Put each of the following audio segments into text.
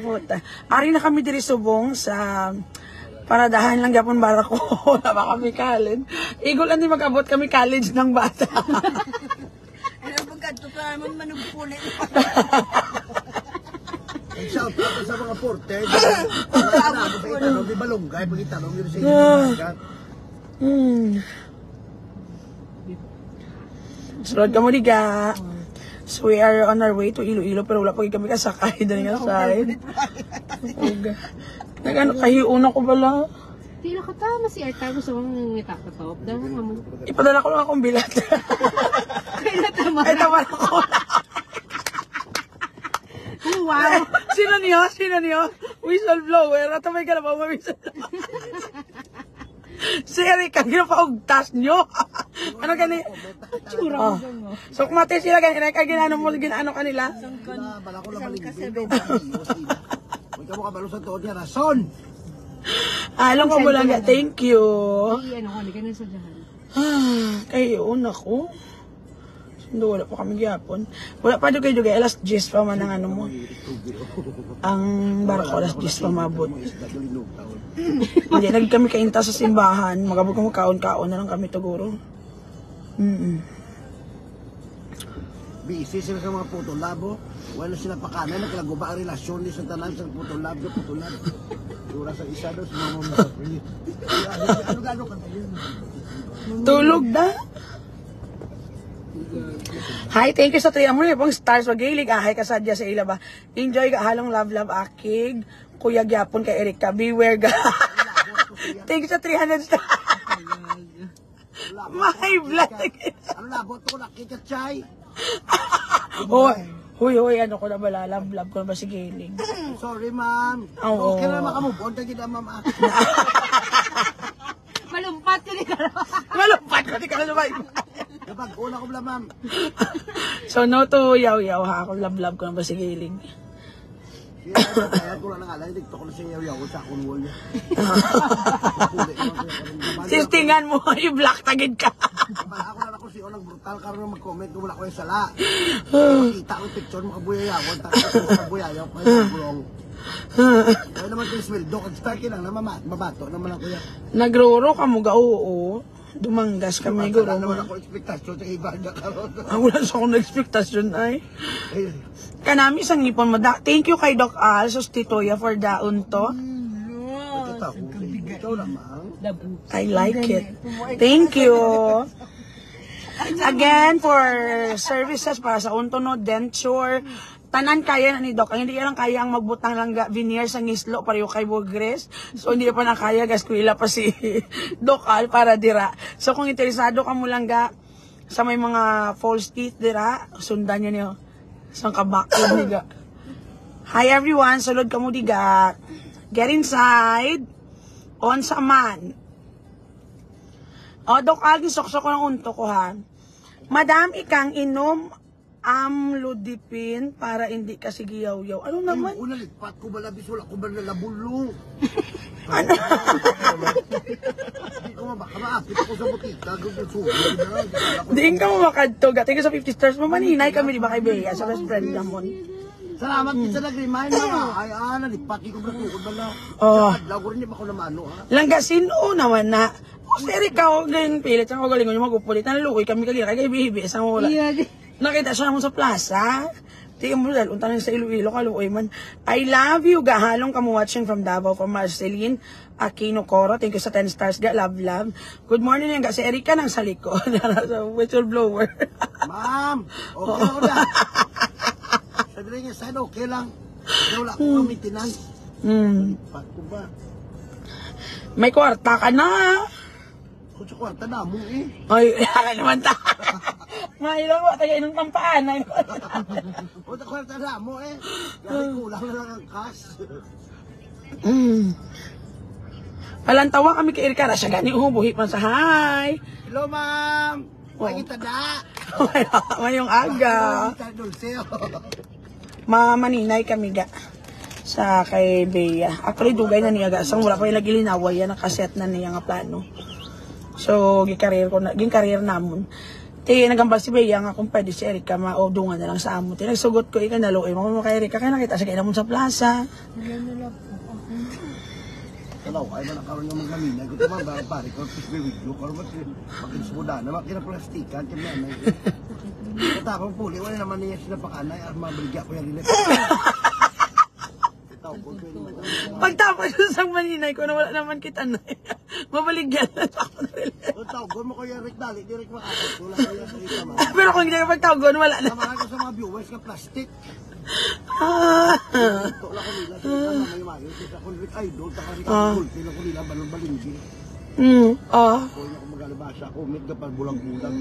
Puta. Ari na kami diri subong sa paradahan lang yapon bara ko. Wala ba kami college. Igol lang di mag-abot kami college ng bata. Ano pagkadto ka naman manugpulit. Shout out sa mga porte. Di balonggay, pagitanong yun sa inyo. Sulod ka mo diga. So we are on our way to Iloilo pero wala pa kami kasakay dali nga side. Nagano kahiuna ko bala. Tila ka ta si airtime gusto mong itakatop. Dahil naman. Ipadala ko lang akong bilat. Ay tama ko. Wow. Sino niyo? Whistleblower. Ato may kalabaw whistle. Si Erika, ginapaugtas nyo. Ano gani? Tsura mo. So kumate sila gani, Erika, ginano mo, ginano kanila? Bala ko lang malibig. Huwag ka mo kabalo sa toon niya, rason. Alam ko mo lang, thank you. Ano ka, hindi ka na sa dahan. Kayo, ko. Sundo, wala pa kami gyapon. Wala pa dugay-dugay, alas 10 pa man ang ano mo. Ang barko, alas 10 pa mabot. Hindi, lagi kami kainta sa simbahan. Magabog kami kaon-kaon na lang kami tuguro. Busy sila sa mga putong labo. Wala sila pakanan, nagkalaguba ang relasyon ni sa tanan sa putong labo. Dura sa isa daw, sa mga mga ano gano'n ka tayo? Tulog na. Hi, thank you sa 3 amon pong stars magilig ahay ka sadya sa ilaba. Enjoy ka halong love akig. Kuya gyapon kay Erika, beware ga. Thank you sa 300 stars. My blood. Ano labot ko nakita chay? Hoy, ano ko na ba love ko na ba si Giling? Sorry ma'am. Oo. Okay na makamubon tagi na ma'am. Malumpat ka ni Karo. Malumpat ko di ka na naman. Kapag una ko bala ma'am. So no to yaw ha, ako love ko na ba si Giling? Kaya ko lang nangalan, dito ko na siya yaw sa akong wall niya. Sistingan mo, i-block tagid ka. Bala ako na ako siya, brutal ka rin mag-comment kung wala ko yung sala. Kita ko picture, makabuyayawan, tapos makabuyayaw, kaya nagulong. Kaya naman ito yung sweldo, kag-start lang na mabato naman ako yan. Nagroro ka mo ga, oo. Dumanggas kami, guro Wala naman mo. ako ekspektasyon sa iba na karoon. Wala sa akong expectation ay. Kanami isang ngipon mo. Thank you kay Doc Al, sus Titoya for daon to. Ikaw naman. I like it. Thank you. Again, for services para sa untono, denture, tanan kaya na ni Doc. Hindi lang kaya ang magbutang lang veneer sa ngislo pareho kay Bogres. So hindi pa na kaya, guys, kuila pa si Doc Al para dira. So kung interesado ka mo lang sa may mga false teeth dira, sundan niyo niyo. Sang kabakod niga. Hi everyone, sulod ka mo diga. Get inside. On sa man. O, Doc Al, gisok-sok ko ng unto ko ha. Madam, ikang inom amlodipine para hindi ka sigiyaw-yaw. Ano naman? Una lipat ko balabis, wala ko ba nalabulong. Ano? Hindi ko mabaka maakit ako sa butika. Diin ka mo makadtog. Tingin sa 50 stars mo, maninay kami, di ba kay Bea, sa best friend namon. Salamat sa nag-remind mga. Ay, nalipat ko ba tukod ba na? Oh. Lago rin, di ba ko namano ha? Langgasin o naman na. O, sir, ikaw, ganyan pilit. Saan ko galing yung magupulit. Nalukoy kami kalira. Kaya bibi, saan mo wala. Nakita siya mo sa plaza. Tingnan mo dahil unta sa Iloilo, kaluoy man. I love you, gahalong kamo watching from Davao, from Marceline Aquino Coro. Thank you sa 10 stars, ga. Love. Good morning yan, si Erika nang sa likod. Sa whistleblower. Ma'am, okay ako na. Sabi rin niya, saan okay lang. Kasi wala akong maintenance. Lipat ko ba? May kwarta ka na. Kung sa kwarta na mo eh. Ay, hala naman ta. Mahirap mo, tayo inong tampaan. Kung sa kwarta na mo eh. Kasi kulang na lang ang cash. Palantawa kami kay Erika. Siya gani, buhi pa sa hi. Hello ma'am. Huwag kita na. Mayong aga. Maninay kami ga. Sa kay Bea. Actually, dugay na niya ga. Sang wala pa yung nagilinawa yan. Nakaset na niya nga plano. So, ginkarir namon. Ti, nagambal si Bea nga kung pwede si Erika maudungan na lang sa amo. Ti, nagsugot ko, ika naluoy mo kay Erika. Kaya nakita siya kayo sa plaza. Kalaw, ay man nakaroon nga maglaminay. Kung tumang pare ko, pis may video. Kung makinsmuda na, makinaplastikan. Kaya may katapang puli, wala naman niya sinapakanay. Mabaligya ko yung rilip. Pagtapos yung sang maninay ko na wala naman kita na. Mabaligyan na ako na rin. Kung tawgon mo ko yung Rick Dali, direct makakot. Wala ko yung sarita man. Pero kung hindi ka pagtawgon, wala na. Samahan ko sa mga viewers ka plastic. Ah. Ito lang ko nila. Sa may mayo. Sa kung Rick Idol, taka Rick Idol. Sila ko nila balong-balinggi. Kung ako magalabasa, kumit ka pa bulag-bulag.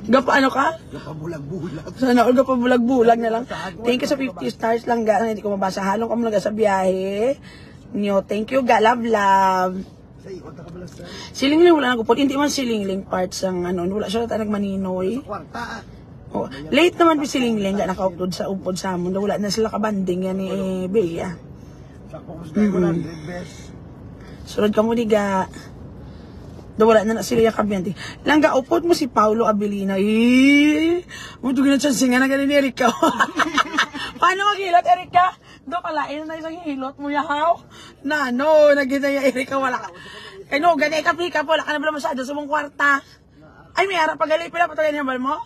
Gapa ano ka? Kapabulag-bulag. Sana all gapa bulag-bulag na lang. Thank you sa 50 stars lang ga. Hindi ko mabasa. Halong ka muna sa biyahe. Nyo, thank you ga. Love, love. Sa ikot na kabalas na. Silingling wala nagupot. Hindi man silingling parts ang ano. Wala siya na nagmaninoy. Kwarta. Oh, late naman bi silingling ga naka-upload sa upod sa amon. Wala na sila kabanding yan ni Bea. Sakpo ko sa 100 best. Sunod ka mo di ga. Wala na sila yung kabyanti. Langga, upod mo si Paulo Abilina. Muto gina chance nga na ganin ni Erika. Paano maghilot, Erika? Do kalain na isang hilot mo yahaw. Na, no, nagina yung Erika, wala ka. Eh no, ganay ka pika po, wala ka na ba masyado sa mong kwarta. Ay, may harap pagali, pila patagay niya bal mo?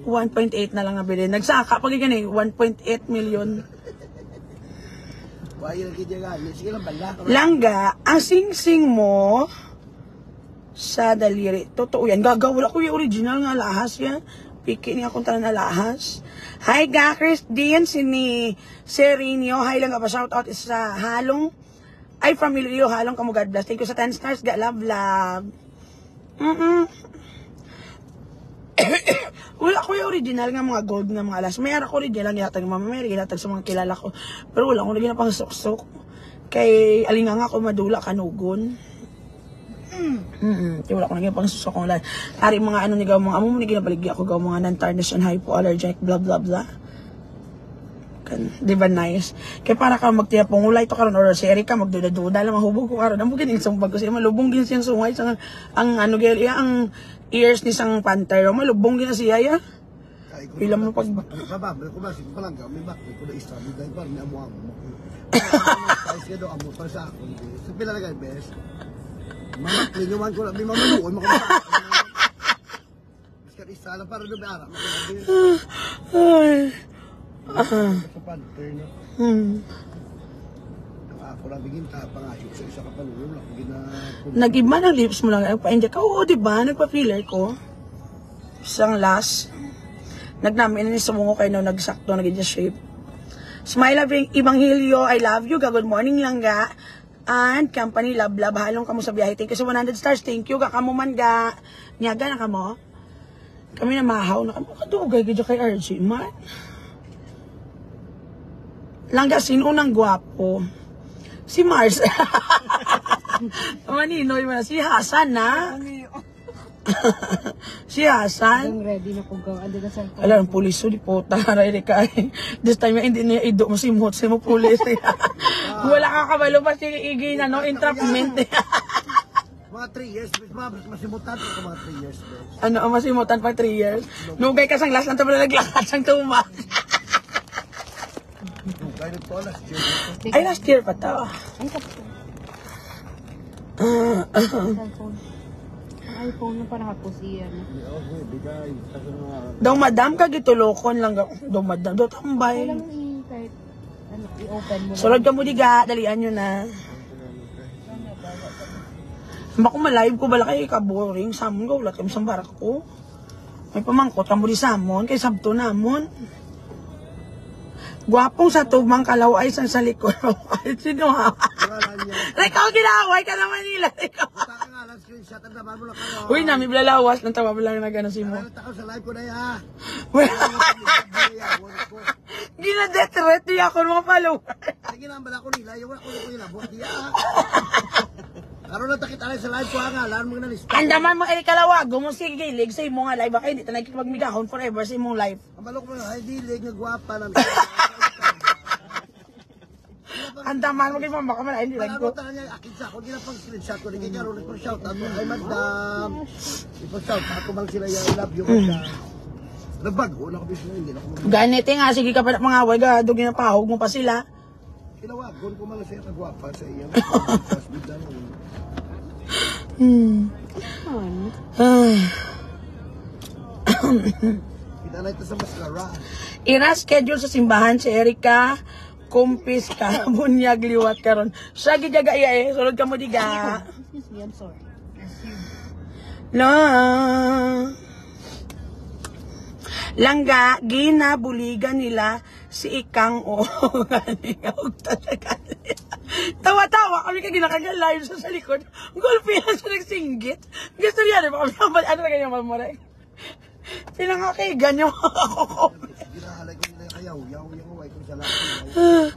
1.8 na lang nabili. Nagsaka, pag gani, 1.8 million. Why yung nagkidya gani? Sige lang bala. Langga, ang sing-sing mo sa daliri. Totoo yan. Gagawala ko yung original nga lahas yan. Piki niya akong tanan na lahas. Hi ga, Christine, ni Serinio. Hi lang ga pa, shout out sa halong. Ay, from Ilio, halong kamo, God bless. Thank you sa 10 stars, ga, love, love. Wala ko yung original nga mga gold nga mga alas. Mayroon ko original nga yatag Mama Mary, yatag sa mga kilala ko. Pero wala ko lagi na pang sok-sok. Kay alinga nga ako madula kanugon. Kaya wala ko lagi na pang sok kong lahat. Ari mga ano ni gaw mga amo mo ni ginabaligya ako gaw mga non-tarnish and hypoallergenic blah blah blah. Di ba nice? Kaya para ka magtiyapong ulay to karon or si Erika magduda-duda lang mahubog ko karon. Amo gini isang bago siya malubong gin siyang sungay sa ang ano gyud ang ears ni sang panther. Malubong gina siya ya. Pila mo pag bababal ko ba si palangga may bakit ko na isa di dahil parang amo mo. Ay siya do amo pa sa ako. So pila lagay best. Mama klinuman ko lang may mamunuon mo ko. Kasi isa lang para do may ara. Sa panther na. Ako lang bigin ta pangayo sa isa ka palulong lang gina. Nag-iba ng lips mo lang. Pa-inject ka. Oo, diba? Nagpa-filler ko. Isang last. Nagnamin na ni sumungo kayo na nagsakto, nag-adjust shape. Smile Loving Evangelio, I love you. Good morning lang ga. And company love love. Halong kamo sa biyahe. Thank you sa 100 stars. Thank you. Kamo man ga. Nyaga na kamo. Kami na mahaw na kamo. Kadugay gidyo kay RG man. Langga, sino nang gwapo? Si Mars. Maninoy mo na. Si Hasan na. Si Hasan. Ang ready na kung gawin. Ando na sa Alam, puliso di po. Taray ka. This time, hindi niya ido mo si Mot. Si mo pulis. Wala ka kabalo pa si Iggy na, no? Entrapment. Mga 3 years, masimutan ko mga 3 years. Ano, masimutan pa 3 years? Nugay ka sang last lang ito pala naglakad sang tumas. Kaya nagpo last year. Ay, last year pa to. Ay, cellphone. Ang iPhone na parang ako siya. Bigay. Daw madam ka gitulokon lang. Daw madam. Daw tambay. Kailang i-type. Ano, i-open mo. Sulod ka mo diga. Dalian nyo na. Bako malive ko bala kayo ka-boring. Samon ko. Wala kami sa barak ko. May pamangkot ka mo di samon. Kay sabto namon. Gwapong sa tubang kalaw ay sa likod. Sino ha? Ikaw ginaway ka naman nila. Uy, nami blalawas. Nang tawa lang na gano'n si mo. Sa live ko na ya. Gina-deterrent niya ako mga follower. Sige na, bala ko nila. Yung wala ko nila. Buhat niya. Karoon na takit alay sa live ko nga. Lahan mo na lista. Andaman mo, Erika Lawag. Gumusigilig sa imong nga live. Baka hindi tayo magmigahon forever sa imong live. Ang balok mo na. Ay, dilig. Nagwapa. Andaman mo kay mama ka man ay hindi lang Ano ko. tayo niya, akit sa ako, hindi na pang screenshot ko, hindi karoon, nagpo-shout out ko, ay madam, ipo-shout out ko bang sila, I love you, madam. Nagbago na ako bismo, hindi na ako Ganito nga, sige ka pa na mangaway ka, doon ginapahog mo pa sila. kinawagon ko man siya kagwapa sa iya. Ay. Kita na ito sa mascara. Ira-schedule sa simbahan si Erika, kumpis ka, bunyag liwat karon. Siya gigaga iya eh, sulod ka mo diga. Excuse me, I'm sorry. Langga, ginabuligan nila si Ikang o. Tawa-tawa kami ka ginakagalive sa likod. Gulpihan siya nagsinggit. Gusto niya, di ba kami ano na ganyan mamorek? Pinangakigan yung ako. Ginahalay ko nila kayaw, yung huway ko sa lahat.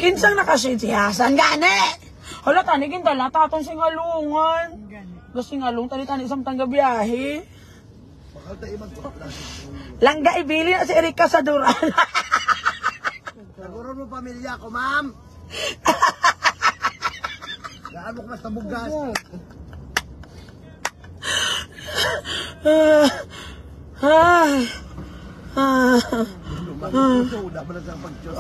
Kinsang nakashade si Hasan. Gane! Hala, tani gintala, tatong singalungan. Gusto singalung, tani-tani samtang gabiyahe. Bakal tayo magpaplas. Langga, ibili na si Erika sa Duran. Naguro mo pamilya ko, ma'am. Gaano ko mas tabugas. Lumakusuda mo na sa pag-Diyos.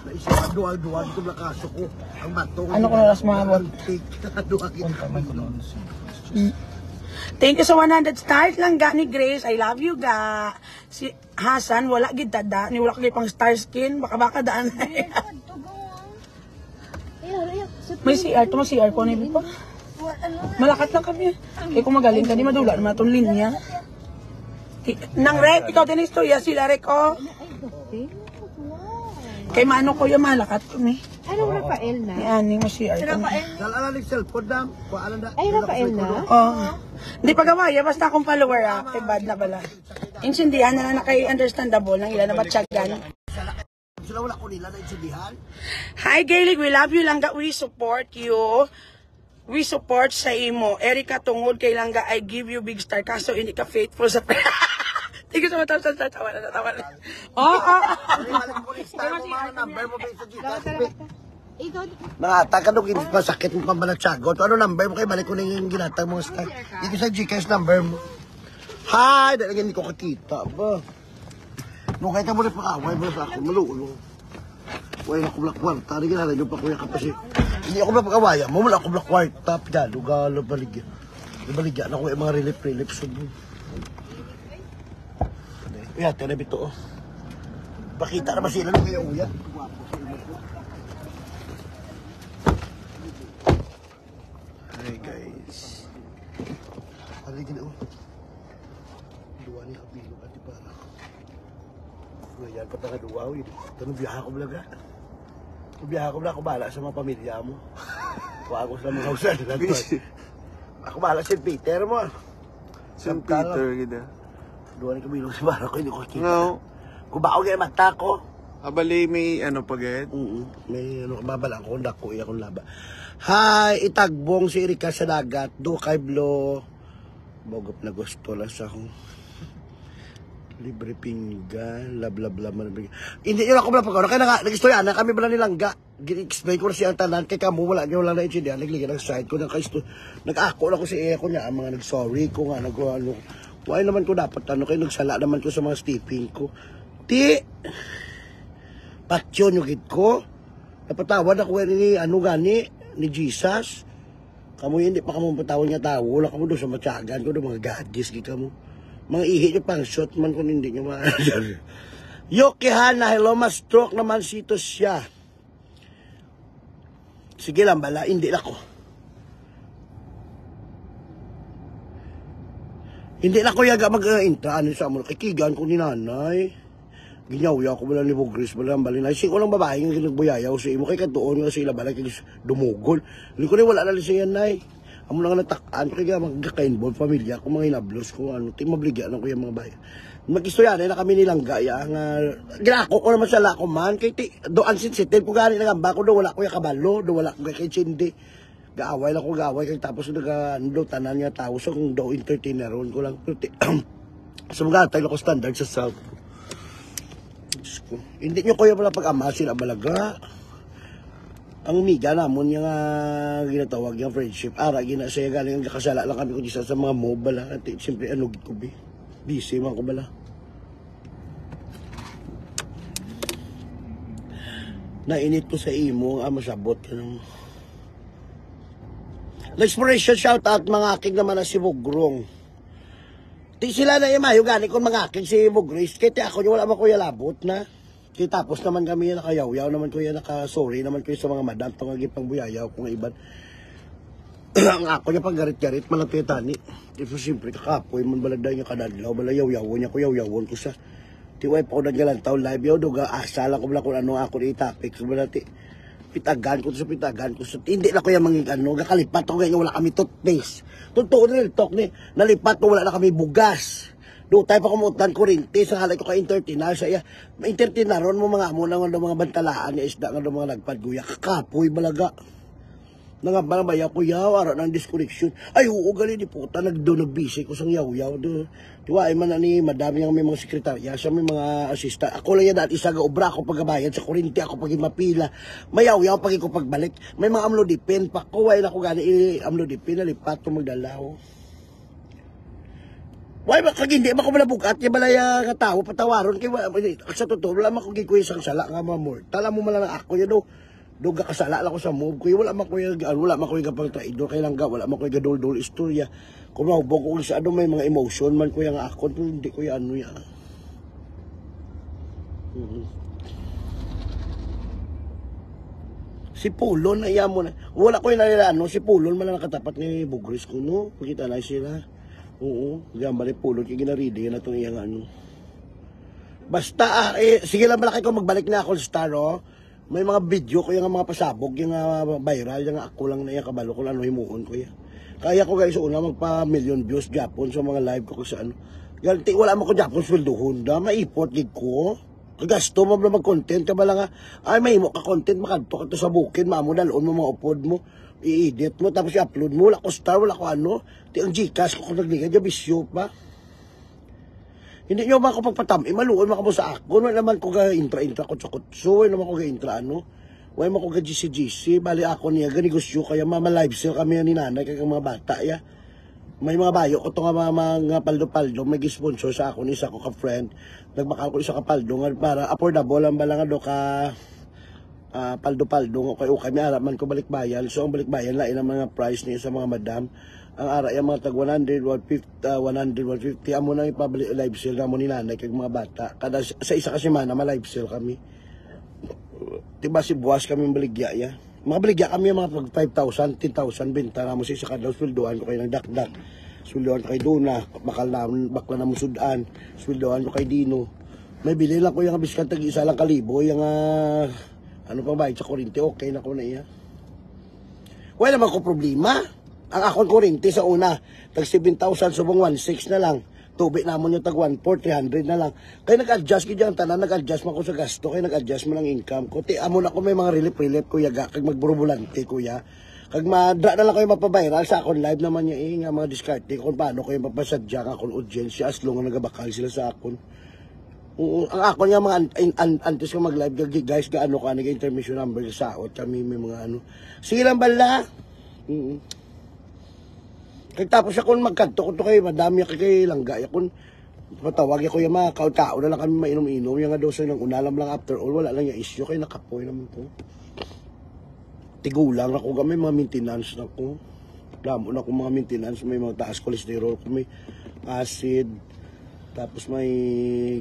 Naisip, duwag-duwag ko nakaso ko. Ang bato ko. Ano ko na las maabot? Duwag ito kami. Thank you sa 100 stars lang ga ni Grace. I love you ga. Si Hasan wala gid dada ni wala kay pang star skin baka daan. May CR to, CR ko ni Bipo. Malakat lang kami. Kaya kung magaling ka, di madula naman itong linya. Nang Rek, ikaw din istorya sila Rek, oh. Kay Mano ko yung malakat kami. Anong Rafael na? Ni Ani mo CR kami. Dala ng cellphone dam. Kualan na. Ay, Rafael na? Oh. Hindi pa gawaya, basta akong follower ah. Kay bad na bala. Insindihan na lang na kay understandable ng ilan na batsagan. Sila wala ko nila na insindihan. Hi Gaelic, we love you Langga, we support you. We support sa imo. Erika tungod kay Langga, I give you big star kaso hindi ka faithful sa Tingin sa matawa na. Oh. Number mo ba sa Gcash? Ikaw, Nakatag ka nung masakit mo pa manatsagot. Ano number mo kayo? Balik ko na yung ginatag mo. Dito sa Gcash number mo. Hi! Dahil hindi ko kakita ba? Nung kahit mo rin pakaway mo sa ako. Malulo. Wala ako black kwarta. Hindi ginala nyo pa kuya ka pa siya. Hindi ako black pakawaya mo. Wala ako black kwarta. Pidalo, galo, baligyan. Baligyan ako yung mga relief. Uya, tira bito oh. Pakita naman sila nung kayo uya. Hi guys. Haligin oh. Dua ni kapilo at para. Ngayon pa taga duwa oh. Tanong biyahe ko blaga. Biyahe ko blaga ako bala sa mga pamilya mo. Kuha ko sa mga hausan. Ako bala si Peter mo. St. Peter gida. Dua ni kapilo sa bara ko hindi ko kita. No. Kubaw kaya mata ko. Abali may ano pagayat. May ano babala ko dako iya kong laba. Hi, itagbong si Erika sa dagat, do kay Blo. Bogop na gusto lang sa akong libre pinggan, bla man. Hindi yun ako bla pag kaya nag-istorya na kami bala nilangga. Gi-explain ko na siya ang tanan kay kamo wala gyud lang na intindihan nagligan ng side ko nag-ako lang ko si Eko niya ang mga nag-sorry ko nga nag-ano. Why naman ko dapat ano kay nagsala naman ko sa mga stepping ko. Ti patyon yung gid ko. Napatawad ako ni ano gani ni Jesus. Kamu hindi pa kamo patawad nga tao. Wala kamo do sa matyagan ko do mga gadis gid kamo. Mga ihi yung pang shot man kung hindi nyo maaari. Yokihan na hello, ma-stroke naman sito siya. Sige lang bala, hindi na ko. Hindi na ko yaga mag-intraan sa amo. Kikigan ko ni nanay. Ginyaw ko wala ni Bugris, wala ang balinay. Sing ulang babae nga ginagbuyayaw sa imo. Kaya katuon nga sila bala kaya dumugol. Hindi ko rin wala na siya nay. Amo lang natakaan ko kaya magkaka-involve pamilya ko mga inablos ko ano. Timabligyan ako yung mga bayan. Mag-istorya na kami nilang gaya. Ginako ko naman sa lako man. Kaya doon sensitive ko gani nagamba ko. Do wala ko yung kabalo. Do wala ko kay Chindi. Gaaway lang ko gaaway kay tapos nag-ando tanan niya tao so kung daw entertainer ron ko lang so mga tayo ko standard sa South. Hindi nyo kuya pala pag-amasin ang balaga ang miga namon yung ginatawag yung friendship. Ara, ginasaya galing ang kasala lang kami kung sa mga mobile. At siyempre, ano ko ba? Busy man ko bala. Nainit ko sa imo, masabot ka naman. Na-expression shout out mga aking naman na si Bugrong. Di sila na imayo gani kung mga aking si Bugris. Kaya ako wala man kuya labot na. Kaya tapos naman kami yan nakayaw-yaw naman kuya naka-sorry naman kuya sa mga madam. Tungagi pang buyayaw kung iban. Ang ako niya pang garit-garit man lang tani. Ito siyempre kakapoy man balagday niya kadadlaw. Balayaw-yaw niya kuyaw-yawon ko sa. Tiway pa ko naggalantaw live yaw. Duga asala ko bala kung ano ako ni topic. So bala pitagan ko sa pitagan ko sa hindi na ko yung mga gakalipat ko ganyan wala kami toothpaste. Totoo na talk ni nalipat ko wala na kami bugas. Do tayo pa kumutan kurinti sa halay ko kay entertainer sa iya. Entertainer ron mo mga amo nang mga bantalaan ni isda nga mga nagpadguya kakapoy balaga. Nangabang bayaw ko yaw ara ng disconnection. Ay oo gali di puta nagbisi ko sang yaw-yaw do. Diway man ni madami yang may mga sekretarya, siya may mga assistant. Ako lang yan dati isa ga obra ako pagbayad sa kuryente ako pag mapila. Mayaw-yaw pag ko pagbalik. May mga amlodipin pa ko way na ko gani amlodipin na lipat to magdalaw. Way ba kag hindi ba ko malabugat ya balaya nga tawo patawaron kay sa totoo wala man ko gikuy sang sala nga mamor. Tala mo man lang ako ya do. Duga kasala lang ko sa move ko wala man ko wala man ko kapag traidor kay lang wala man ko gadol-dol istorya kung mahubog ko sa ano may mga emotion man ko yung ako hindi ko yung ano yan si Pulon na iya mo na wala ko yung nalilano si Pulon man lang nakatapat ni Bugris ko no pakita na sila oo gamba ni Pulon kaya ginaridi na itong iyang ano basta sige lang malaki ko magbalik na ako sa Star may mga video ko yung mga pasabog, yung viral, yung ako lang na yung kabalo ko ano himuon ko yan. Kaya ko guys, una magpa-million views Japon sa mga live ko sa ano. Ganti, wala mo ko Japon sweldohon da, maipot gig ko. Kagasto mo na mag-content ka ba lang ay may mo ka-content, makanto ka to sa bukid, maamo dalon mo mga upod mo, i-edit mo, tapos i-upload mo, wala ko star, wala ko ano. Ti ang Gcash ko kung nagligay, bisyo pa. Hindi nyo ba ako pagpatam, maluon mo ka mo sa ako, wala naman ko ga-intra-intra kutso-kutso, wala naman ko ga-intra ano, wala naman ko ga-GC-GC, bali ako niya, ganigusyo, kaya mama-live sale kami ni nanay, kaya mga bata, ya. May mga bayo ko to nga mga paldo-paldo, may sponsor sa ako, isa ko ka-friend, nagbakal ko isa ka-paldo, nga para affordable, ang bala nga do ka, paldo-paldo, okay, may araman ko balikbayan, so ang balikbayan, lain ang mga price niya sa mga madam, ang ara yung mga tag 100, 150, 150 amo na i-public live sale na mo ni nanay kag mga bata kada sa isa kasi mana ma-live sale kami diba si buwas kami baligya ya mga baligya kami mga 5,000, 10,000 benta na mo sa isa kada sweldoan ko kay nang dakdak sweldoan ko kay Duna bakla na mo sudan sweldoan ko kay Dino may bili lang ko yung biskan tag isa lang kalibo yung ano pang bayad sa kuryente okay na ko na iya wala naman ko problema. Ang akong kuryente sa una, tag 7,000 subong 1,600 na lang. Tubig namon yung tag 1,400, 300 na lang. Kaya nag-adjust ko dyan, tanan nag-adjust man ko sa gasto, kaya nag-adjust man ang income ko. Amo na ko may mga relief kuya, kag magburubulante kuya. Kag madra na lang ko yung mapabayral sa akong live naman yung mga diskarte kung paano ko yung mapasadya ng akong audience as long na nagabakal sila sa akon. Ang akon nga mga antes ko mag-live, guys, gaano ka, nag-intermission number sa saot, kami may mga ano. Sige lang bala. Kaya tapos ako magkanto ko to kayo, madami kay langga. Kung patawag ako yung mga kao na lang kami mainom-inom. Yung nga daw sa nang unalam lang after all, wala lang yung issue. Kaya nakapoy naman to. Tigulang ako kami, mga maintenance na ko. Damo na ko mga maintenance, may mga taas cholesterol ko, may acid. Tapos may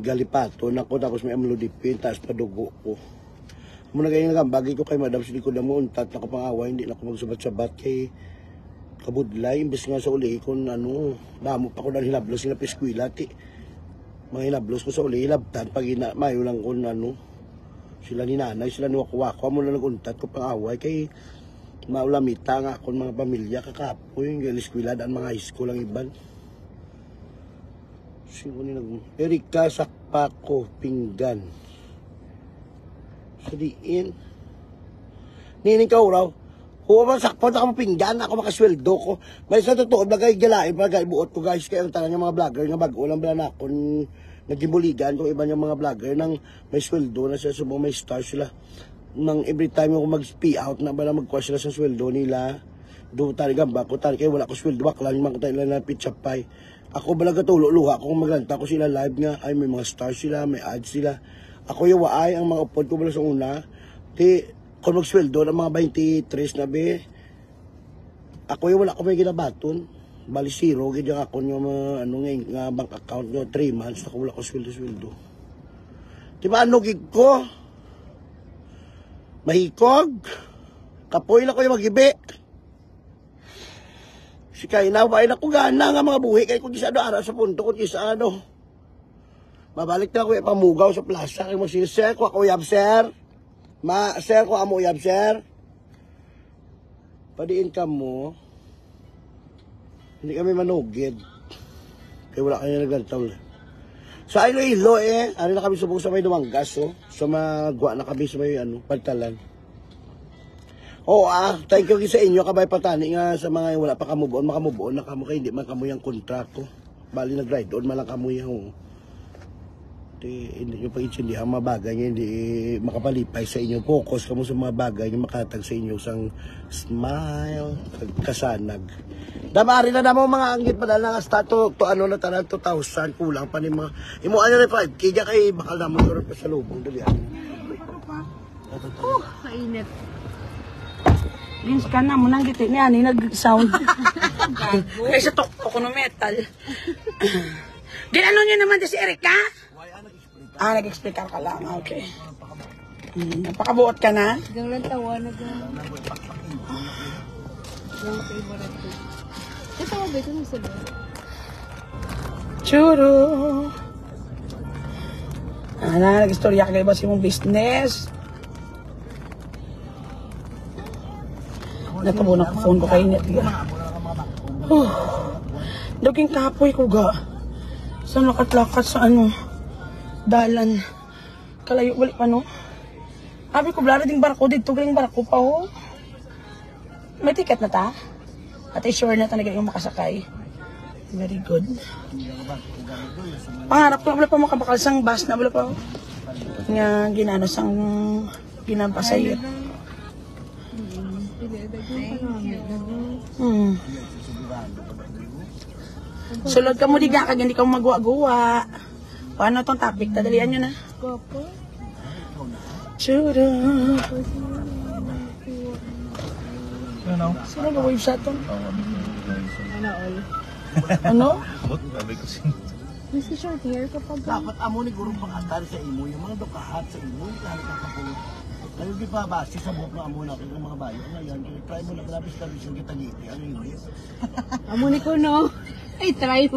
galipato na ko, tapos may amlodipin, tapos padugo ko. Muna kayo nagambagi ko kay madam, sili ko na mo, untat na ko pang-away, hindi na ako magsabat-sabat kay kabudlay, imbes nga sa uli, kung ano, damo pa ko na hinablos sila piskwila, mga hinablos ko sa uli, hilabtan, pag mayo lang kung ano, sila ni nanay, sila ni wako-wako, mo na naguntat ko pang away, kay maulamita nga akong mga pamilya, kakapoy, yung eskwela, daan mga high school ang iban. Sino ni Erika Sakpako, Pinggan. Sadiin. Nining ka raw, kung masakpan ako pinggan, ako makasweldo ko. May sa totoo, bagay galain, bagay buot ko guys. Kaya ang tanan yung mga vlogger, nga bago lang bala na ako, naging buligan, kung iba yung mga vlogger, nang may sweldo na sila, subang may stars sila. nang every time ako mag-pay out na ba na magkuha sila sa sweldo nila. Do tari gamba ko tari kay wala ko sweldo bakla man ko tayo na pitchapay. Ako balaga tulo luha ako maglanta ko sila live nga ay may mga stars sila, may ads sila. Ako yung waay ang mga upod ko bala sa una. Ti kung magsweldo ng mga 23 na be. Ako yung wala ko may ginabaton. Bali zero gid ako yung mga ano nga bank account nyo 3 months ako wala ko sweldo. Di ba ano gig ko? Mahikog. Kapoy na ko yung magibi. Si kay naway na ko gana nga mga buhi kay kung gisado ara sa punto kung gisado. Mabalik na ako pamugaw sa plaza kay mo si sir ko ako yab sir. Sir ko amo yab sir. Padiin ka mo. Hindi kami manugid. Kaya wala kanya naglantaw. Sa Iloilo ano na kami subong sa may Dumangas sa magwa na kami sa may Pagtalan. Oo thank you sa inyo kabay patani nga sa mga wala pa kamubuon makamubuon na kamo kay hindi man kamo yung kontrako. Bali nag-ride on man lang kamo yung hindi nyo pag-intindihan mga bagay nga hindi makapalipay sa inyo. Focus kamo sa mga bagay nga makatag sa inyo sang smile kasanag. Damari na mo mga anggit pa na hasta to ano na tanan 2,000 kulang pa ni mga imo ano na 5 kaya kay bakal na mo pa sa lubong dali. Mainit. Lins ka na mo nang giti niya ni nag-sound. Kaysa tok ko no metal. Ginano niyo naman si Erika? Nag-explain ka lang. Okay. Napakabuot ka na? Hanggang lang tawa, yung favorite ko. Ito ba ito nasa ba? Churo. Nag-istorya ka ba sa mong business? Nagkabunan ko phone ko kayo net. Daging kapoy ko ga. Sa lakat-lakat sa dalan. Kalayo balik pa no. Abi ko blaro ding barako dito galing barako pa ho. May ticket na ta? At sure na talaga yung makasakay. Very good. Pangarap ko wala pa makabakalsang bus na wala pa ho. Nga ginanasang ginampasayot. Sulod ka mo diga kag hindi ka magwa-guwa. Paano tong topic? Tadalian nyo na. Chura. Sino ga-wave sa ito? Ano? Mr. Short hair kapag Dapat amo ni gurong pangatar sa imo yung mga dukahat sa imo lalo ka kapulo. Kayo di pa base sa buhok na amo na ng mga bayo. Ngayon, try mo na grabe sa yung kita ngiti. Ano yun? amo ni ko no. Ay try mo.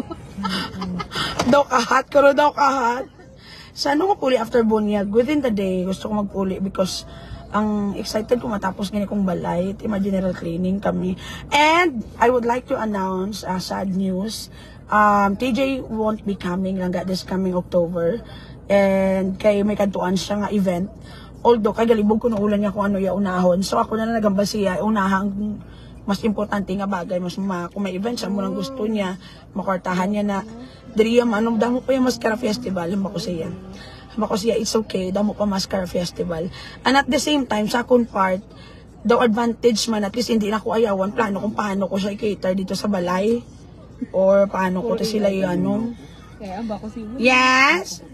Daw kahat, karo daw kahat. Sa ano ko puli after bunyag, within the day, gusto ko magpuli because ang excited ko matapos ganyan kong balay, tima general cleaning kami. And I would like to announce sad news. TJ won't be coming lang this coming October. And kay may kantuan siya nga event. Although kay galibog ko na ulan niya kung ano ya unahon. So ako na nagamba siya unahang mas importante nga bagay mas kung may event siya mo lang gusto niya makortahan niya na diriya manong damo pa yung Mascara Festival mako siya it's okay damo pa Mascara Festival and at the same time sa akong part daw advantage man at least hindi na ko ayawan plano kung paano ko siya i-cater dito sa balay or paano ko to sila yung Kaya ba ko si yes.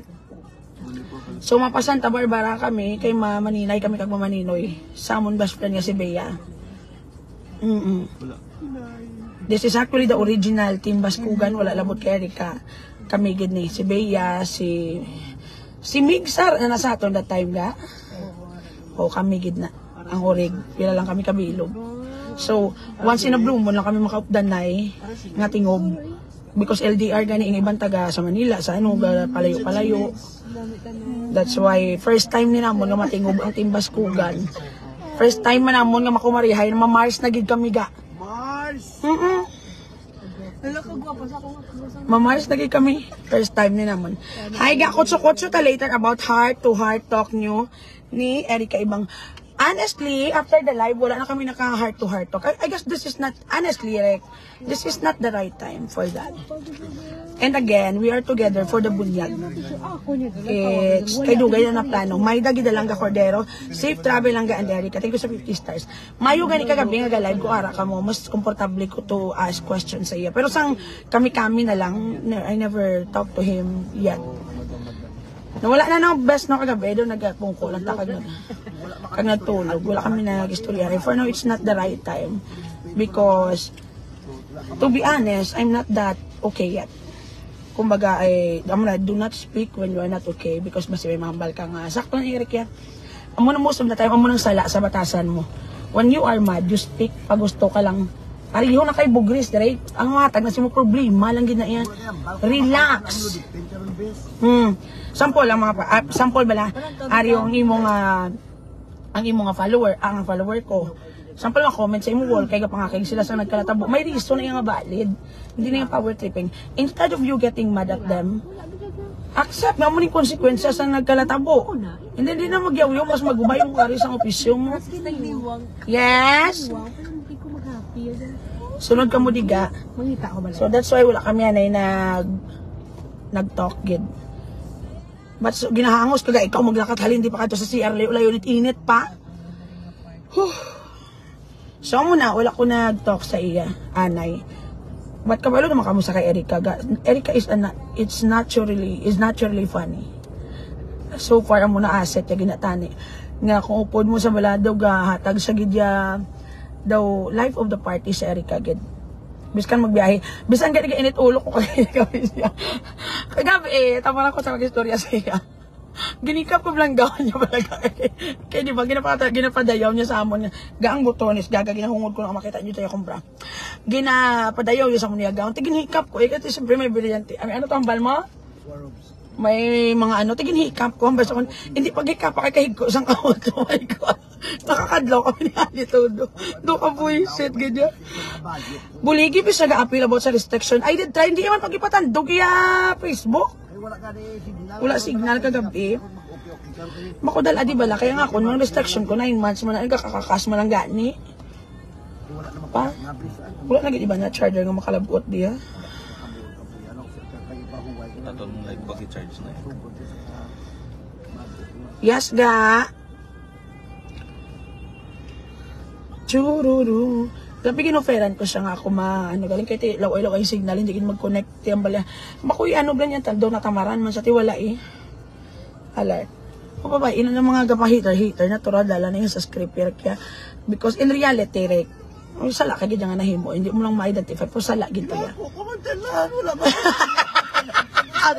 So mapa Santa Barbara kami kay Maninay kami kag Mamaninoy samon best friend nga si Bea. This is actually the original Team Baskugan wala labot kay Erika kami gid ni si Bea si Migsar na nasa aton that time ga o kami gid na ang orig pila lang kami kabilog so once in a blue moon lang kami makaupdanay nga tingob because LDR gani ang ibang taga sa Manila sa palayo that's why first time ni namon nga matingob ang Team Baskugan first time man namon nga makumarihay na ma-Mars na gid kami ga Mars! Hala ka guwapa sa akong Ma-Mars na gid kami first time ni namon hi ga kotso ta later about heart to heart talk nyo ni Erika ibang Honestly, after the live, wala na kami naka heart to heart talk. I guess this is not, honestly, like, this is not the right time for that. And again, we are together for the bunyag. It's, kay Dugay na plano. May dagi dalang ka Cordero. Safe travel lang ga and Erica. Thank you sa 50 stars. Mayo gani kagabi nga live ko ara ka mo. Mas komportable ko to ask questions sa iya. Pero sang kami-kami na lang, I never talked to him yet. Nawala na ng best no kagabi. Doon nagkungko lang takag nagtulog. Wala kami na nag-istorya. For now, it's not the right time. Because, to be honest, I'm not that okay yet. Kumbaga, do not speak when you are not okay because mas may mahambal ka nga. Sakto na, Eric, yan. Amo na most of the time, amo nang sala sa batasan mo. When you are mad, you speak pag gusto ka lang. Ariho na kay bugris, right? Ang matag na si mo problema lang gina yan. Relax. Sample lang mga sample bala. Ariho ang imong follower, ang follower ko. Sample nga comment sa imong wall kay gapangakig sila sa nagkalatabo. May reason na yung valid. Hindi na yung power tripping. Instead of you getting mad at them, accept nga mo ni konsekwensya sa nagkalatabo. Hindi na magyaw-yaw, mas magubay yung kari sa opisyo mo. Yes! Sunod ka mo diga. So that's why wala kami anay nag-talk gid. But so, ginahangos kaga ikaw maglakat halin di pa kadto sa CR layo init pa. So muna wala ko nag-talk sa iya anay. But kabalo naman kamo sa kay Erica. Erica is naturally funny. So far amo na asset ya ginatani. Nga kung upod mo sa baladaw ga hatag sa gidya daw life of the party sa Erica gid. Biskan magbiyahe. Bisan gani ka init ulo ko kay gabi siya. Kagabi tama ko sa mag-istorya sa iya. Ginikap ko lang gawin niya talaga. Kaya di ba, ginapadayaw niya sa amon niya. Gaang butones, ginahungod ko lang makita niyo tayo kumbra. Ginapadayaw niya sa amon niya gawin. Tiginhikap ko, kasi siyempre may brilyante. Ano to, hambal mo? May mga tiginhikap ko, hambal sa kun. Hindi pag-hikap, kahig ko, isang kahot. Oh my God. Nakakadlaw kami ni Alitudo. Doon ka buwisit, ganyan. Buligi, bisa ga-appeal about sa restriction. I did try, hindi naman pag-ipatandog kaya Facebook. Wala signal kagabi. Makudal adi bala kaya nga kun mga restriction ko 9 months man nagkakakas man lang gani. Pa. Wala na gid iba na charger nga makalabot diha. Aton like pag-charge na yan. Yes ga. Chururu. Tapi ginoferan ko siya nga ako galing kay law-law ay signal hindi kin mag-connect tiyang bala. Makuy ganyan tando na tamaran man sa tiwala alert. O ba ina ng mga gapa-hater natural dala na yung sa script kaya because in reality rek sala ka gid nga nahimo hindi mo lang ma-identify pero sala gid to ya. Wala ba?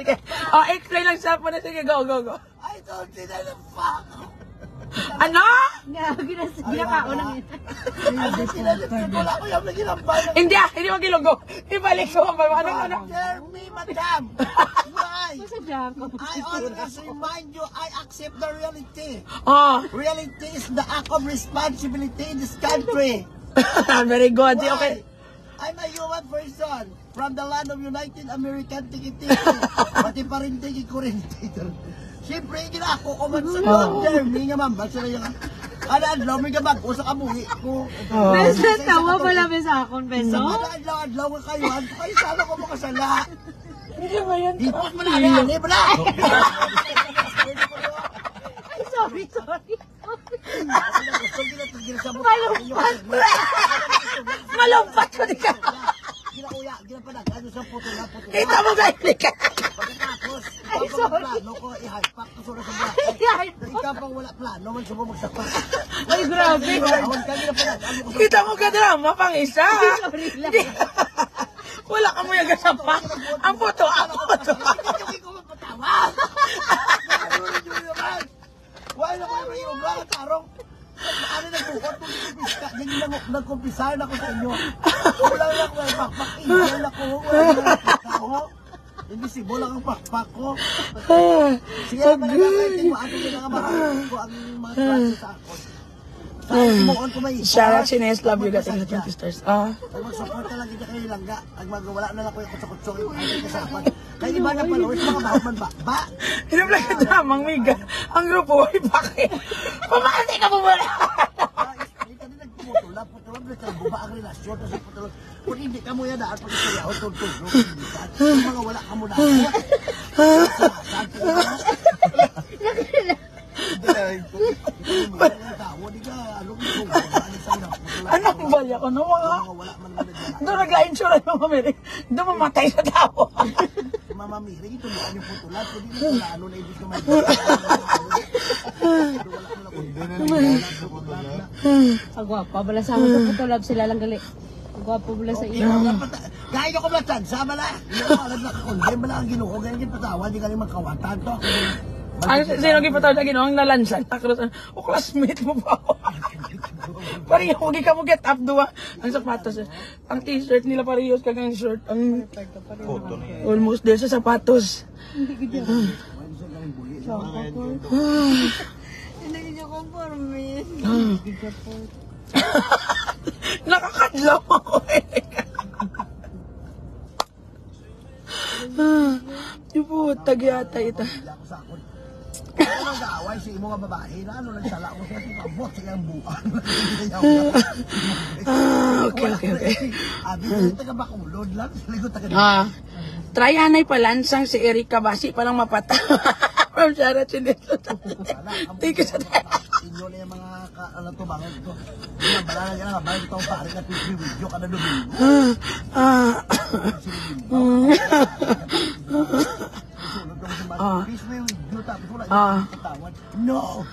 Okay. Explain lang sa po na sige go. I don't see that fuck. Ano? Ginakaon ng Hindi magilogo. Ibalik ko ang ano. Tell me, madam. Why? I always remind you, I accept the reality. Reality is the act of responsibility in this country. Very good. Why? Okay. I'm a human person from the land of United American Tiki-Tiki. Pati pa rin Tiki-Kurenti. Siyempre, ginako ko man sa Jeremy nga ma'am. Basta na yung adlaw, may gabag ko sa kabuhi ko. Beso, tawa pala sa akon, Beso. Adlaw ka kayo. Kayo sana ko makasala. Hindi ba yan? Ipos mo na yan. Hindi mo na. Ay, sorry. Malumpat ko di ka. Ginauya, ginapadag. Ano sa puto na puto. Kita mo ga ka. Pagkatapos, plano ko, i-hype-pack ko sa buhay. Ikaw pang wala plano, man siya mo magsapak. Ay, grabe. Kita mo ka drama pang isa. Wala ka mo yung gasapa. Ang puto. Hindi ko mapatawa. Why na ko yung mga tarong? Ano nagbukot kung nagkumpisa? Ganyan nagkumpisahan ako sa inyo. Wala lang ako yung pakpak. Ingel ako. Wala lang ako. Invisible lang ang pakpak ko. Sige naman nagkakaitin mo. Ato yung mga mahal ko ang mga klase sa ako. Sa moon ko may isa. Shout out Chines, love you gating na 20 stars. Pag mag-support ka lang, hindi kayo langga. Pag wala na lang ko yung kutsok-kutsok yung kasapan. Kaya iba na followers, mga baho man ba? Ba? Hinaplag ka damang miga. Ang grupo, ay bakit? Pamati ka mo muna! Hindi ka din nagpumutulap, nagkaroon buba ang relasyon, kasi putulap. Kung hindi ka mo yan daan, pag istorya ako, tultulog, hindi ka. Yung mga wala ka mo daan. Anong balya ko no mga? Wala man mo na Doon nagla-insurance mga Mary. Doon mamatay sa tao. Mama Miri, ito na yung putulat. Kung hindi na ano na ibig naman. Ang gwapa, bala sa ako sa putulab sila lang gali. Ang gwapa bala sa iyo. Gaya ko ba tansa bala? Hindi ko alam na kakundin. Bala ang ginuho. Ganyan yung patawa. Hindi ka rin magkawatan to. Sino gipataw na ginoong nalansan? O classmate mo pa ako. Pareho, huwag ka mo get up duwa. Ang sapatos. Ang t-shirt nila parehos kagang short. Ang Photo na yan. almost there sa sapatos. Hindi niya conforme. Nakakadlaw ako eh. Yung putag yata ito. Ano nag-aaway si imo nga babae na ano nagsala ko sa pabot sa iyang buwan. Okay. Abi ko taga Bacolod lang. Ligo taga. Trayanay palansang si Erika Basi palang mapata. From Shara Chineso. Thank you sa Inyo na yung mga ano to bangon ito. Yung bala na yan, bala ito ang pare na video ka na domingo. Please may video tapos wala yung katawan. No!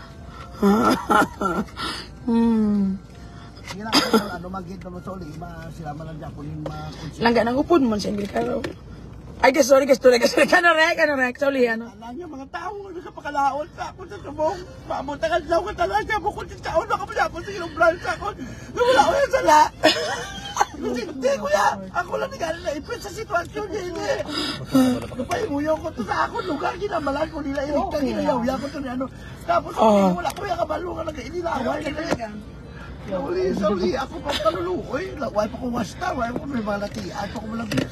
Hindi lang ako ano mag-hit naman sa uli, sila man ang Japon yung mga konsep. Langga nang upod mo sa English karo. Ay, sorry. Kano rek, sa uli, ano? Alam niyo, mga tao, ano sa pakalaon sa ako sa subong. Mamuntakan daw ka talaga, bukod sa taon, nakamulapon sa ilang branch ako. Wala ko yan sala. Hindi, kuya. Ako lang nagaling na ipin sa sitwasyon niya, hindi. Napaimuyaw ko to sa ako, lugar, ginamalan ko nila, irika, ginayawya ko to ni ano. Tapos, wala ko yung kabalo ka nag-inilaway. Sauli, ako pa kalulukoy. Why pa ko wasta, why pa ko may mga latian, pa ko malabis.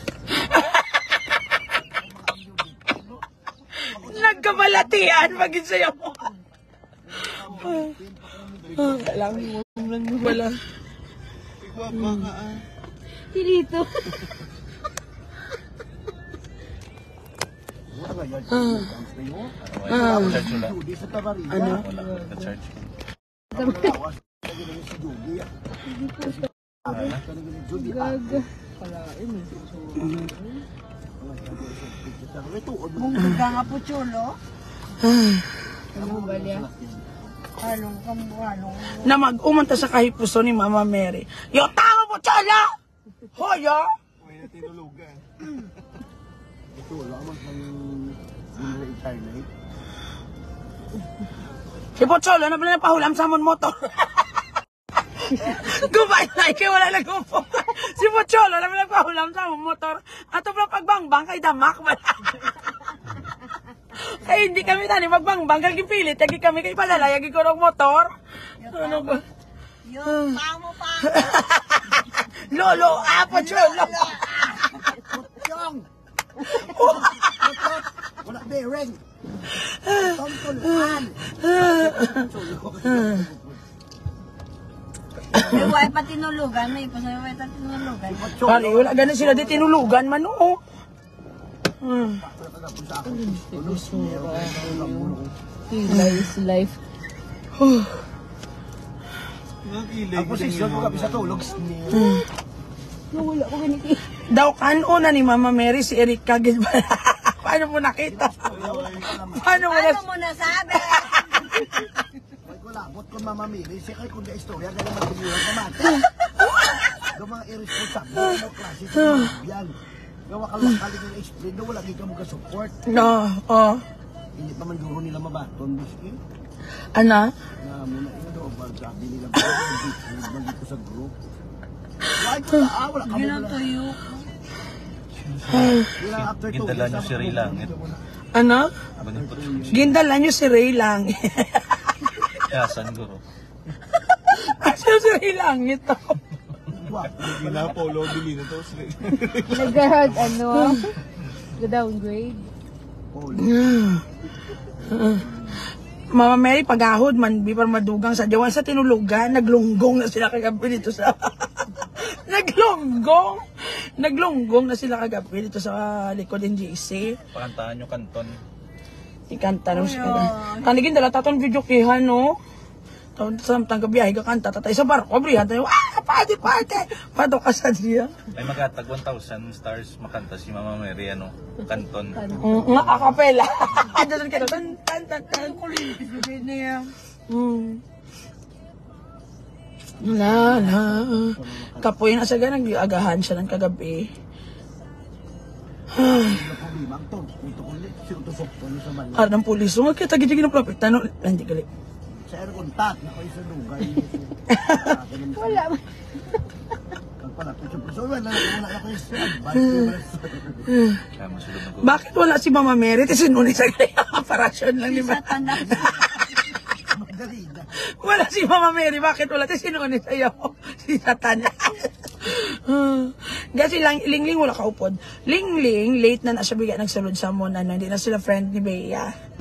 Nagkabalatian, maging sa'yo mo. Alam mo lang wala. Dito. Charge wala. Judy sa Tabarina. Ano? Wala. Nag-charge ko. Judy. Mungkag ka nga po, chulo. Ano balya? Halong ka mo, halong. Na mag-umunta sa kahipuso ni Mama Mary. Yo, tama mo, Chola! Hoya! Ito, wala man kang internet. Si Pocholo, na pala napahulam sa amon motor. Gubay na, ikaw wala nag-upo. Si Pocholo, na pala napahulam sa amon motor. Ato pala pagbangbang kay Damak. Kaya hindi kami tani magbangbang. Kaya pilit, yagi kami kay Palala, yagi ko ng motor. Ano ba? Yung tamo pa. Lolo, Pocholo. Putyong! Wala bearing. Tongtuluan. May way pa tinulugan, may pa sa way pa tinulugan. Pari, wala ganun sila di tinulugan man, oo. Life is life. Ang posisyon ko kami sa tulog. Wala ko ganito. Daw kanuna ni Mama Mary si Erika Gilbert. Paano mo nakita? Paano mo Ano mo nasabi? May kulabot ko Mama Miri. Siya kay kundi istorya. Ganyan magpilihan ka mati. Yung mga irresponsable. Mga klase sa mga biyan. Gawa ka lang kaling yung explain. Na wala ka mga support. No, oh. Hindi pa man guro nila mabaton. Biski. Ana? Na muna ina daw. Sabi nila ba? Hindi ko sa group. Why ko na? Wala ka mo lang. Ginatuyo. Gindala nyo si Ray Langit. Ano? Ano yung putyo? Gindala nyo si Ray lang. Yasan guro. Ano si Ray lang ito? Polo, bili na to. Nag-hug, ano? Ga-downgrade. Mama Mary, pagahod man, di pa madugang sa Jawan sa tinulugan, naglunggong na sila kagabi dito sa... Naglunggong na sila kagabi dito sa likod ng GC. Pakantahan nyo kanton. Ikanta naman siya. Kanigin dala taton video kihan, no? Samtang gabiyahe ka kanta, tatay sa barko, abrihan tayo, party! Pato ka sa diya. Ay magatag 1,000 stars makanta si Mama Mary, ano, kanton. Nga akapela. Doon ka doon. Tan. La. Kapoy na sa ganang agahan siya ng kagabi. Limang to. Ito ko ulit. Si Utusok to sa banyo. Ng pulis. Magkita-gita ng plapit. Hindi gali. Sa aircontact. Ako isa lugay. Wala. Pagpalapit yung puso. Wala ako isa. Advice. Kaya masulod na ko. Bakit wala si Mama Mary? Sinuni sa kaya parasyon lang ni ba? Madali na. Wala si Mama Mary. Bakit wala? Sinuni sa'yo. Si Satan. Kasi Lingling wala kaupod. Lingling, late na siya bigyan nagsulod sa mo na hindi na sila friend ni Bea.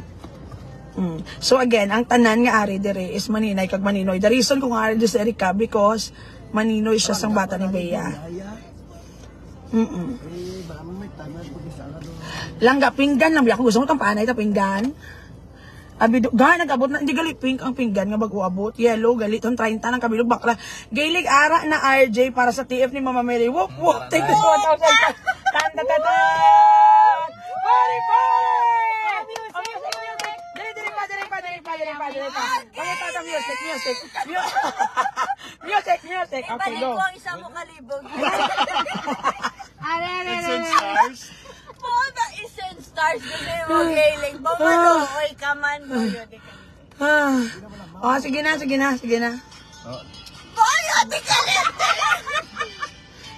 So again, ang tanan nga ari dire is Maninay kag Maninoy. The reason kung ari dire si Erika because Maninoy siya sang bata ni Bea. Baka may tanan pag isa na doon. Langga pinggan lang biya kung gusto mo tang panay ta pinggan. Abi ga nag-abot na hindi gali pink ang pinggan nga bago abot. Yellow gali ton 30 ng kabilog bakla. Gailig ara na RJ para sa TF ni Mama Mary. Whoop whoop. Take this 1,000. Tan. Party! Dali pa. Pangita music. Okay, Ibalik go. ko ang isa mo kalibog. Stars? Mga isang stars kasi mo gailing. Bumaloy ka man mo yun. Sige na. Boy, ati ka rin!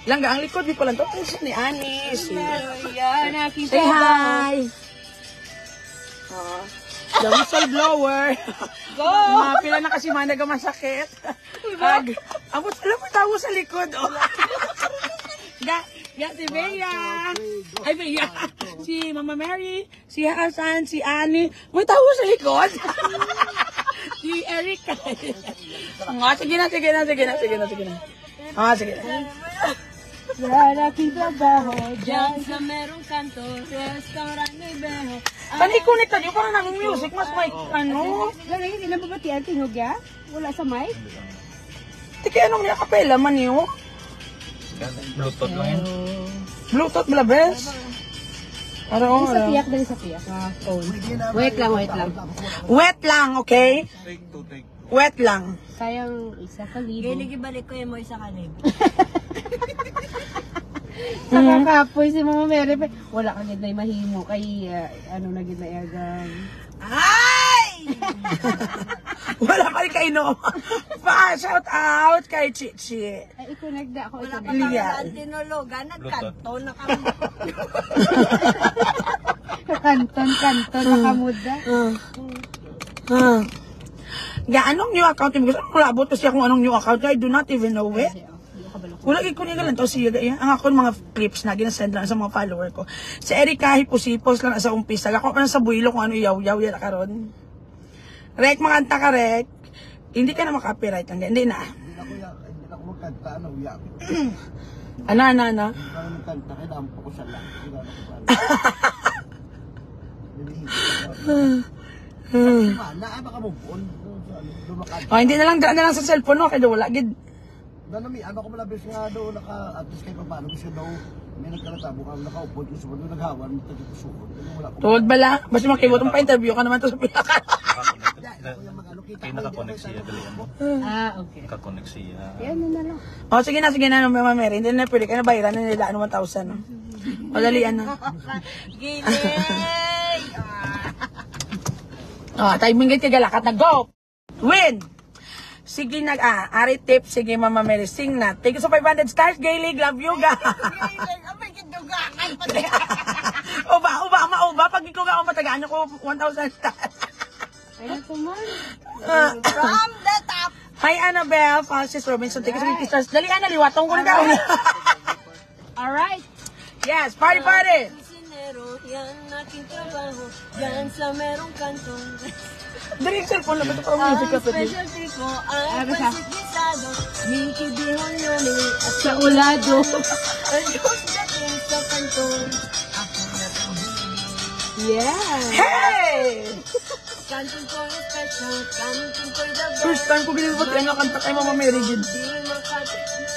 Langga, ang likod, di ko lang to. Ni Anis. Yan, nakita Say ko. hi. The whistleblower. Go! Pila na kasi managa masakit. Abot, alam mo, tawo sa likod. Oh. Ya, si Bea. Ay, Bea. Si Mama Mary. Si Hasan. Si Annie. May tawo sa likod. Si Erika. Sige na. Sige na. Yan, nakita trabaho. Diyan sa merong kanto. Restaurant ni Beho. Connect nyo, parang nang music. Mas may ano. Yan, hindi na babatian tingog ya? Wala sa mic? Tiki, anong niya kapela man yun? Bluetooth lang yun. Bluetooth malabes? Araw. Sa tiyak, dali sa tiyak. Phone. Wait lang. Wet lang, okay? Take two. Wet lang. Sayang isa ka libo. Gailig ibalik ko yung mo isa kalibog. Nakakapoy si Mama Mary. Wala ka gid na mahimo kay na gid na yagan. Ay! Wala pa rin kayo shout out kay Chichi. Ay, i-connect na ako. Wala pa i-connect. Lian. kami tinulugan. Nagkanto na kami. Kanton, nakamuda. Anong new account mo? Wala abot kasi akong anong new account. I do not even know it. Wala ko niya lang to siya. Ang ako mga clips na ginasend lang sa mga follower ko. Si Erika hipos-hipos lang sa umpisa. Ako pa na sa builo kung ano yaw-yaw yan karon. Rek, makanta ka, Rek. Hindi ka na makapiright. Hindi na. Hindi na ako magkanta. Ano, uyak. Ano? Hindi na magkanta. Kailangan ko sa lang. Baka move on. Hindi na lang sa cellphone, no? Kaya wala. Nanami, ano ko malabis nga daw, at least kahit paano, kasi daw, may nagkalatabo ka, nakaupod, gusto mo doon naghawan, tagpusuod. Tuwad bala. Basta makibotong pa-interview ka naman to sa pinaka. Kaya nakakonect siya, galingan mo. Okay. Nakakonect siya. Yan na lang. Sige na, Mama Mary. Hindi na pwede ka na bayaran na nila 1,000. No? Madalian na. Giling! Timing ganyan, galakat na. Go! Win! Sige ari tip, sige Mama Mary, sing na. Thank you sa 500 stars, Gaylig, love you ga. Giling! Abay, kidugangan pa rin. Uba, pag ikaw ka ako matagaan ko 1,000 stars. Ayun ko man. From the top. Hi Annabelle, Francis Robinson, thank you sa 50 stars. Dali liwatong ko na ka. Alright. Yes, party! Sinero, yan aking trabaho. Yan sa merong kantong. Dari cellphone lang, ito parang music ka Ang sa din. specialty ko ay pansit gisado, Mickey Bihon Yoni at sa ulado. Ang yung dating sa kantong. Ako na yeah! Hey! Kantong ko yung special, kantong ko yung the best. First time ko ginilibot yan, nakanta kay Mama Mary Jane. Di makatiis,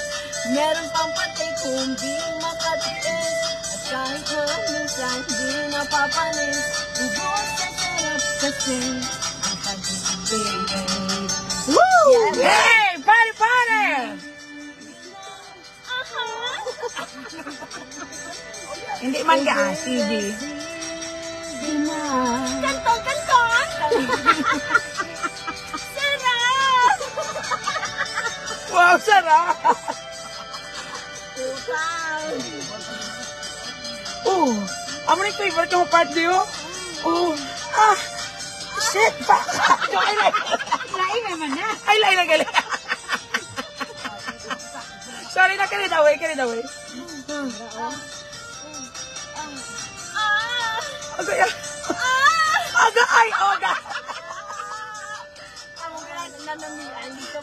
meron pang patay kung di makatiis. At kahit na minsan di napapanis, ubos sa sarap kasi ang pag-ibig, baby. Woo! Hey! Party, party! Hindi man ka, CD. Kantong, kantong! Sarap! Wow, sarap! Oh, amo na yung favorite yung part niyo? Oh, shit, baka! Lain naman na. Ay, lain na galing. Sorry na, carried away, carried away. Agay, aga, ay, aga.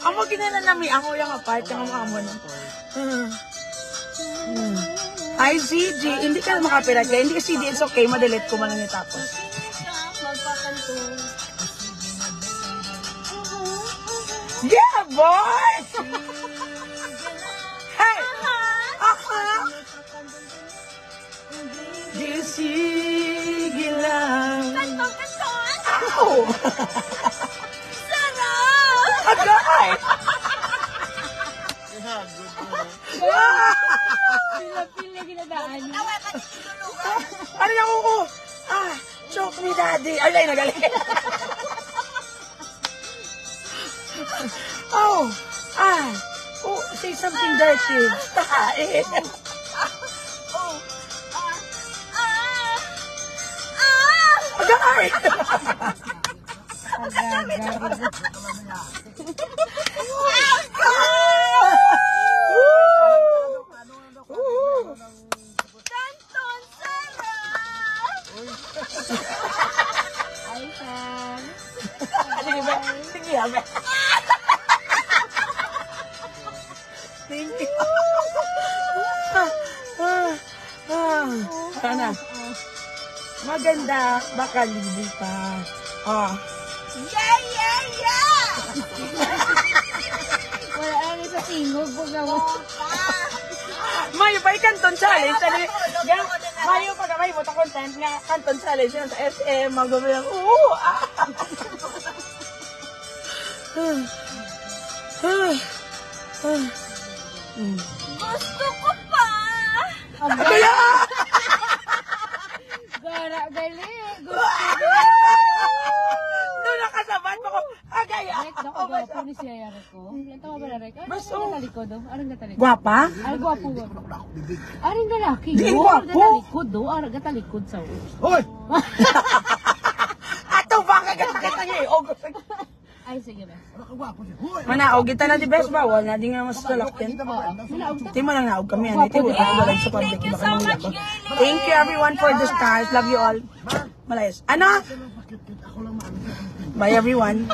Amo ginanami, ako yung apart, yung amo na. Ay, CG, hindi ka na makapirat kaya hindi ka CD, it's okay, madelete ko man lang itapos. Magpakantong. Yeah, boy! Hey! Aha! Di sige lang. Kantong, kantong! Ow! Sarap! Agay! Pila-pila na ginadaan. Tawa ka din tinulugan. Ano yung ako? Choke me, daddy. Ay, lain na galing. Oh, say something dirty. Tae. Agay! Kantong, sarap! Ay, Sam. Sige ba? Sige ba? Thank you. Sana. Maganda. Baka libi pa. Yeah, yeah, yeah! Wala ano sa tingog po gawa. Mayo pa Canton Challenge. Mayo pa may buta content nga Canton Challenge yun sa SM. Magbabayang, Gusto ko pa! Kaya! Gara, gali. Doon nakasabat mo ko. Agaya! Rek, ako gwapo ni siya yari ko. Yan tama ba na Rek? Basta. Anong natalikod do? Anong natalikod? Gwapa? Ay, gwapo ba? Aring lalaki. Di, do. gwapo. Gatalikod do. Arang gatalikod sa ulo. Hoy! Ato ba kagakit na niya eh. Ay, sige ba? Ano ka gwapo siya? Hoy! Manaog kita na di best bawal na di nga mas lalakyan. Di mo lang naog kami yan. Ito yung kagulan sa public. Thank you so much, Gayle. Thank you everyone for the stars. Love you all. Malayas. Ano? Ako lang maano. Bye everyone.